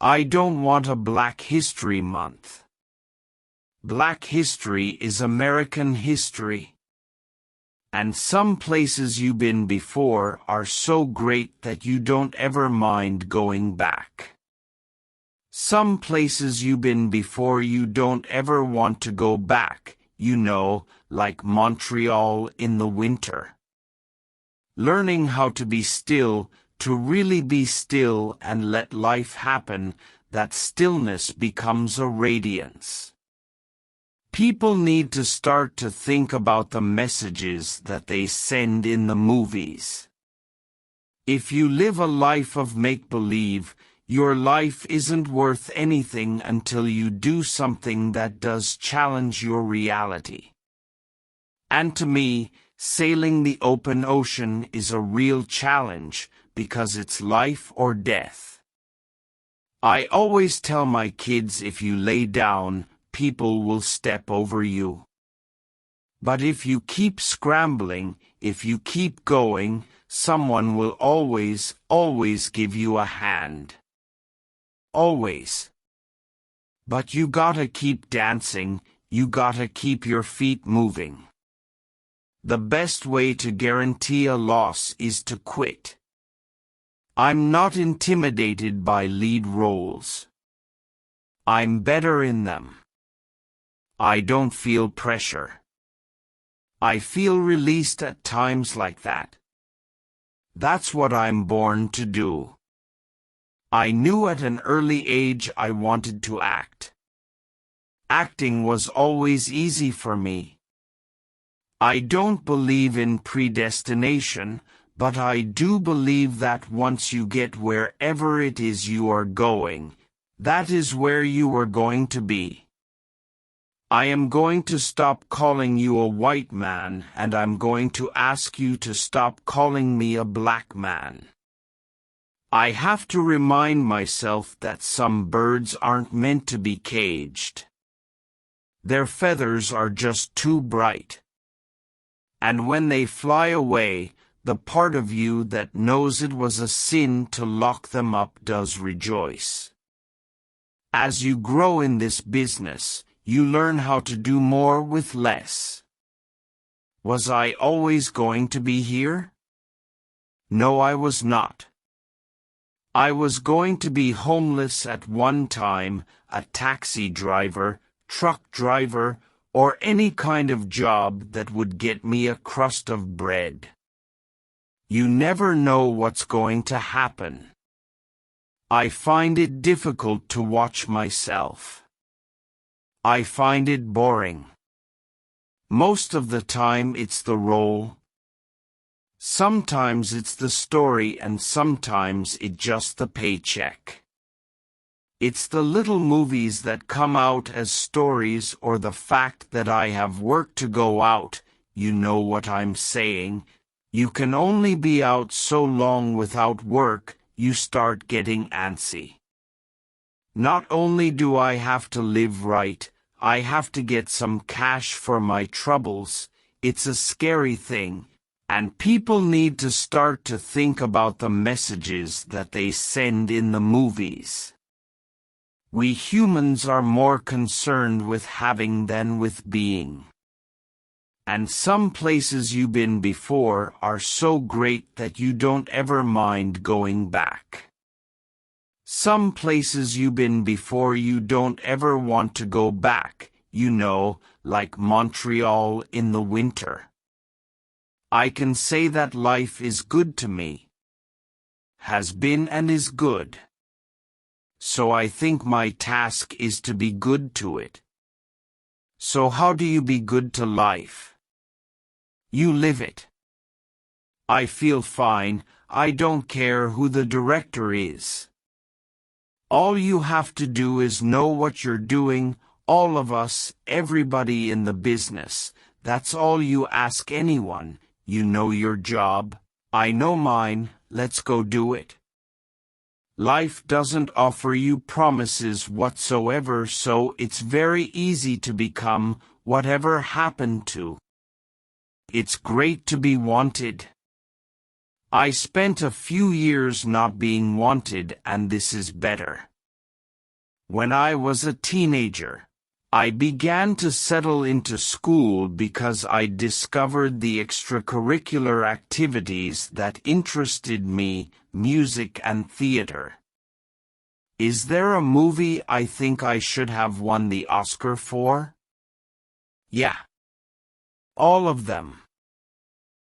I don't want a Black History Month. Black history is American history. And some places you've been before are so great that you don't ever mind going back. Some places you've been before you don't ever want to go back, like Montreal in the winter. Learning how to be still, to really be still and let life happen, that stillness becomes a radiance. People need to start to think about the messages that they send in the movies. If you live a life of make-believe, your life isn't worth anything until you do something that does challenge your reality. And to me, sailing the open ocean is a real challenge, because it's life or death. I always tell my kids, if you lay down, people will step over you. But if you keep scrambling, if you keep going, someone will always give you a hand. Always. But you gotta keep dancing, you gotta keep your feet moving. The best way to guarantee a loss is to quit. I'm not intimidated by lead roles. I'm better in them. I don't feel pressure. I feel released at times like that. That's what I'm born to do. I knew at an early age I wanted to act. Acting was always easy for me. I don't believe in predestination, but I do believe that once you get wherever it is you are going, that is where you are going to be. I am going to stop calling you a white man, and I'm going to ask you to stop calling me a black man. I have to remind myself that some birds aren't meant to be caged. Their feathers are just too bright. And when they fly away, the part of you that knows it was a sin to lock them up does rejoice. As you grow in this business, you learn how to do more with less. Was I always going to be here? No, I was not. I was going to be homeless at one time, a taxi driver, truck driver, or any kind of job that would get me a crust of bread. You never know what's going to happen. I find it difficult to watch myself. I find it boring. Most of the time it's the role. Sometimes it's the story, and sometimes it's just the paycheck. It's the little movies that come out as stories, or the fact that I have work to go out. You know what I'm saying? You can only be out so long without work, you start getting antsy. Not only do I have to live right, I have to get some cash for my troubles. It's a scary thing. And people need to start to think about the messages that they send in the movies. We humans are more concerned with having than with being. And some places you've been before are so great that you don't ever mind going back. Some places you've been before you don't ever want to go back, like Montreal in the winter. I can say that life is good to me. Has been and is good. So I think my task is to be good to it. So how do you be good to life? You live it. I feel fine. I don't care who the director is. All you have to do is know what you're doing, all of us, everybody in the business. That's all you ask anyone. You know your job, I know mine, let's go do it. Life doesn't offer you promises whatsoever, so it's very easy to become whatever happened to. It's great to be wanted. I spent a few years not being wanted, and this is better. When I was a teenager, I began to settle into school because I discovered the extracurricular activities that interested me, music and theater. Is there a movie I think I should have won the Oscar for? Yeah. All of them.